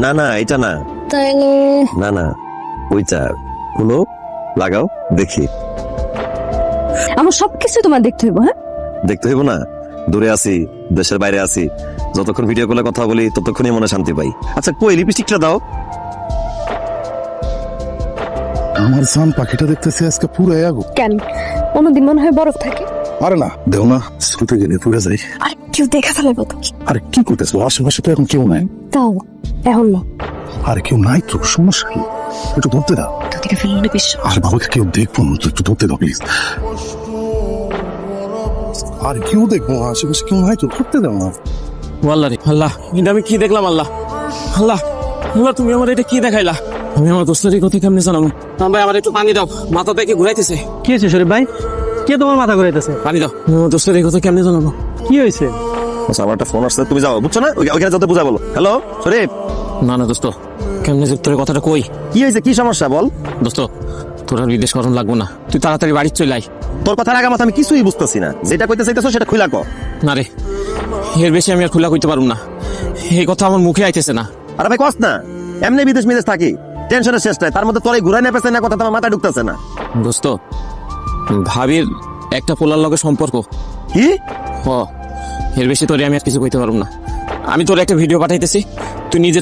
না না এটা না, তাইলে না না ওইটা। খুলো, লাগাও, দেখি। আমার সবকিছু তোমার দেখতে হইব। হ্যাঁ, দেখতে হইব না? দূরে আছি, দেশের বাইরে আছি, যতক্ষণ ভিডিও কলে কথা বলি ততক্ষণই মনে শান্তি পাই। আচ্ছা কই লিপস্টিকটা দাও। আমার জান পাখিটা দেখতেছি আজকে পুরো আগো। কেন অন্যদিন মনে হয় বরফ থাকে? আরে না দেও না, শুতে গেলে পুরো যাই। আর কেউ দেখা ফেলে কত? আরে কি করতেছো? আশেপাশে তো এখন কেউ নাই। তাও এখন না, আরে কেউ নাই তো, সমস্যা কি? একটু ধরতে দাও। তোকে ফেললে বেশ। আর বাবাকে কেউ দেখবো না তো, একটু ধরতে দাও প্লিজ। আর কেউ দেখবো না, আশেপাশে কেউ নাই তো, ধরতে দাও না। আল্লাহ রে আল্লাহ, এটা আমি কি দেখলাম? আল্লাহ আল্লাহ আল্লাহ, তুমি আমার এটা কি দেখাইলা? আমি আমার দোস্তের কথা কেমনে জানাবো? ভাই আমার একটু পানি দাও, মাথা থেকে ঘুরাইতেছে। কি হয়েছে শরীফ ভাই? কে তোমার মাথা ঘুরাইতেছে? পানি দাও, আমার দোস্তের কথা কেমনে জানাবো? কি হয়েছে? আচ্ছা আমার একটা ফোন আসছে, তুমি যাও, বুঝছো না? ওইখানে যাতে বুঝা বলো। হ্যালো শরীফ। না না দোস্ত, কেমনে যে তোর কথাটা কই? কি হয়েছে, কি সমস্যা বল। দোস্ত তোর আর বিদেশ করণ লাগবো না, তুই তাড়াতাড়ি বাড়ি চলে আয়। তোর কথার আগে মাথা আমি কিছুই বুঝতেছি না, যেটা কইতে চাইতেছো সেটা খুইলা কও। না রে, এর বেশি আমি আর খোলা কইতে পারবো না, এই কথা আমার মুখে আইতেছে না। আরে ভাই কস না, এমনি বিদেশ মিদেশ থাকি, টেনশনের শেষ নাই, তার মধ্যে তোর এই ঘুরাই নেপেছে না কথা তোমার মাথায় ঢুকতেছে না। দোস্ত ভাবির একটা পোলার লগে সম্পর্ক। কি? হ, এর বেশি তোরে আমি আর কিছু কইতে পারবো না। আমি তোর একটা ভিডিও পাঠাইতেছি, তুই নিজে